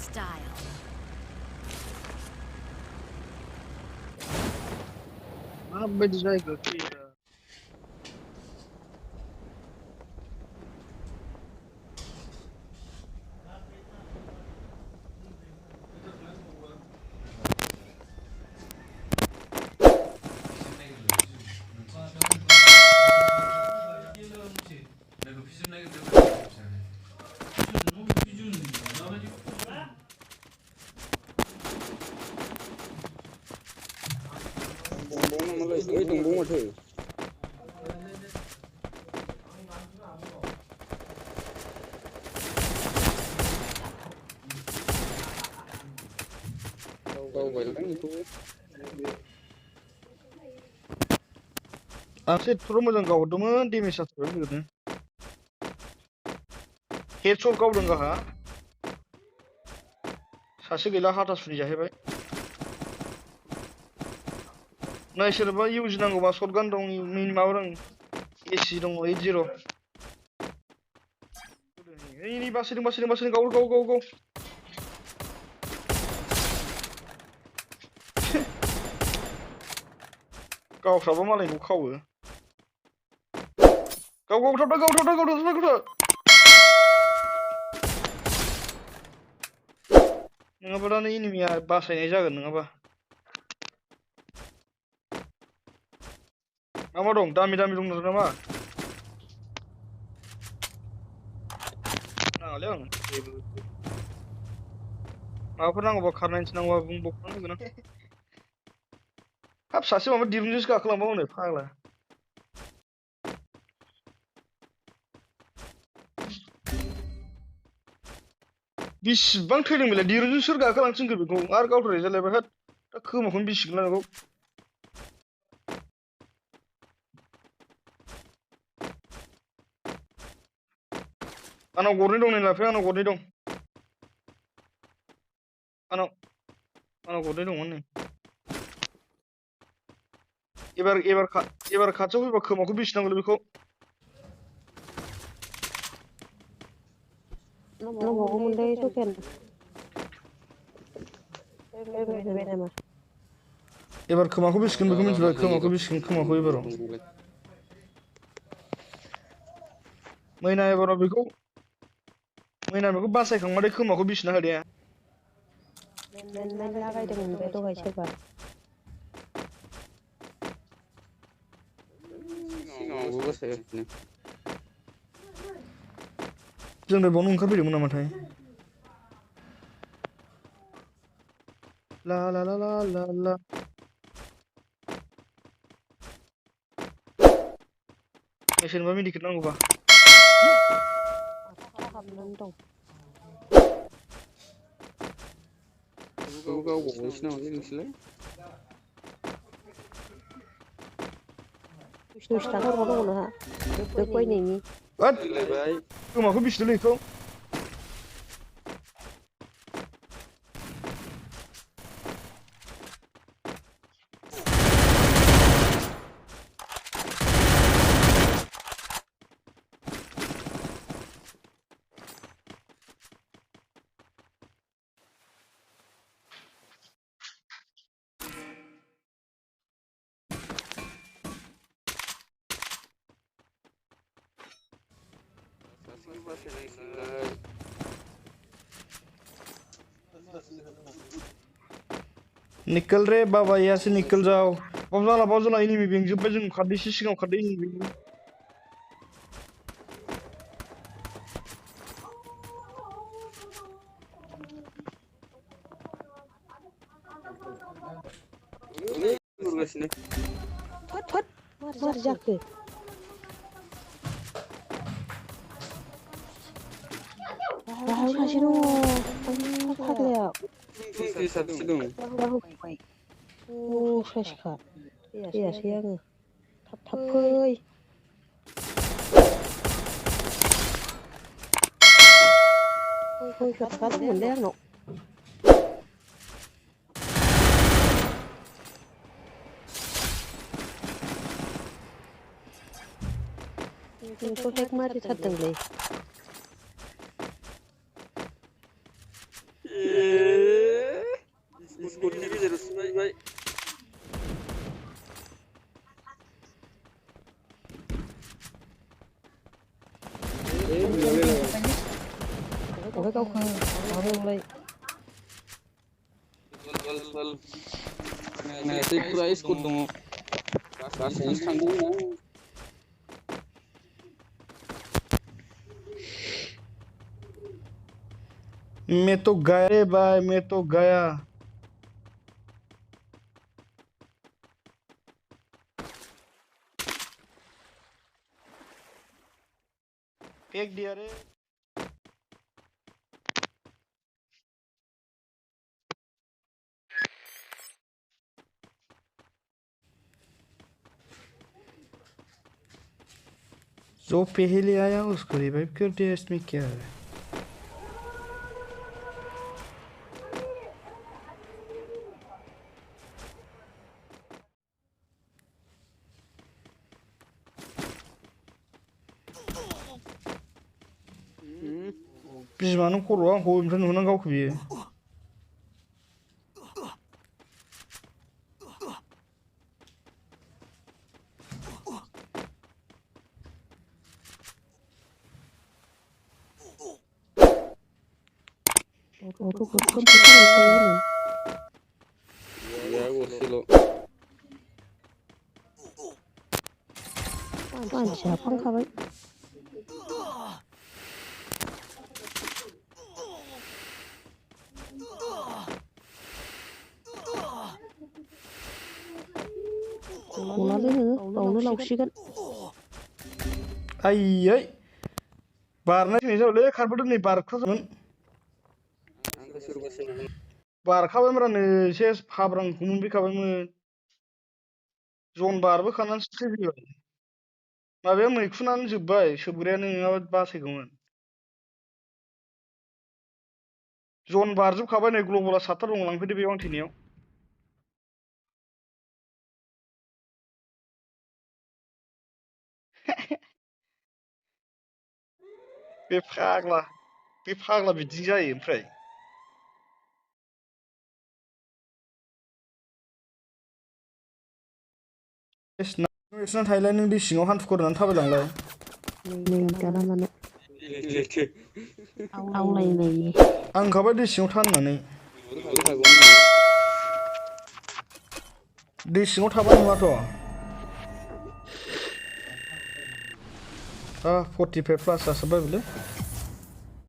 style. माबायदि जायगायाव फैयो आंसो एथ'र' मोजां गावहरदोंमोन डेमेज जाथारबाय लोगोनो हेडशट गावदों गाहा सासे गैला हाथासुनि जाहैबाय नाय सोरबा इउजि नांगौबा शटगान दं माबा दं एसि दङ 80 ओइ बासिदों गाव गावफ्राबो मालायखौ खावो गावथाबथा नङाबा दानो एनिमिया बासायनाय जागोन नङाबा मा दं दामि दं नामा नाङालै आं माबाफोर नांगौबा खारनायसो नांगौबा बुंबावखानो होगोन आं हाब सासे माबा दिरुंजोंसो गाखोलांबाव नै फाग्ला बिसिबां थैदों बेलाय दिरुंजों सोर गाखोलांसिनखो बेखौ आरो गावथारनाय जालायबाय होद दा खोमाखौनो बिसिगोन ना बेखौ आंनाव गरनै दं नै लाफाया आंनाव गरनै दं आंनाव गरनै दंमोन नै एबार खाथियाव फैबा खोमाखौ बिसिनांगौलै बेखौ नांबावगौमोनलै सकेन फैबाय नामा एबार खोमाखौ बिसिगोन बेखौ मिथिबाय खोमाखौ बिसिगोन खोमाखौ एबाराव मैना एबाराव बेखौ बासायखांबाथाय खोमाखौ बिसिना होदे मेन लागायदोंमोन बे दहाय सोरबा जोंनो बावनो ओंखारफैदोंमोन नामाथाय ला ला ला ला ला ला सोरनोबा मेडिकेट नांगौबा हाबनानै दं गावबावनोसो नामालै नोंसोरलाय 200 थाखा हरबाव नोंहा जोब बायनायनि खोमाखौ बिसिदोंलै बेखौ निकल रे बाबा यहाँ से निकल जाओ बावजाला एनिमि बेंजोब्बाय जों खारदैसो सिगाङाव खारदै एनिमि मारै जाखो बाहाय सासे दङ फाग्लायाव साबसे दं होफैबाय साइसखा फैयासै आङो थाब फै सयस' थाखा दंमोनलै आंनाव नोंथ' हेक मारिथारदोंलै ओमफ्राय गावखौ माबायावलाय नायासै फुरा स्कट दङ गासैसो थांदोंमोन आं मैं तो गया रे भाई मैं तो गया फेंक दिया रे जो पहले आया उसको रिवाइव कर दिया इसमें क्या है बिमानो खर'आ आंखौ ओमफ्राय नुनानै गावखौ बियो गथ'फोरखौ फोरोंखायो ya gosilo मानसिया फांखाबाय गलालै नोङो गावनो लावसिगोन आयै बारनाय फैनाय जाबायलै खारबोदों नै बारखाजोबमोन आंखौ सोरबा सोरबा बारखाबायमोन एसे हाब्रांखौ मोनफैखाबायमोन जन बारबोखानानैसो थैफैबाय माबाया मैखुनानो जोब्बाय सोबग्रायानो नङाबा बासायगौमोन जन बारजोबखाबाय नै ग्लबला सातथा दं लांफैदो बेयाव आं थैनायाव बे फाग्ला बिदि जायो ओमफ्राय नोंसिना थायोलाय नों दै सिङाव हान्थु खर'नानै थाबायलांलाय मेंगाना मानो आवलायनायनि आं ओंखारबाय दै सिङाव था होननानै दै सिङाव थाबा नुवाथ' 45 प्लास जाजोब्बाय बेलै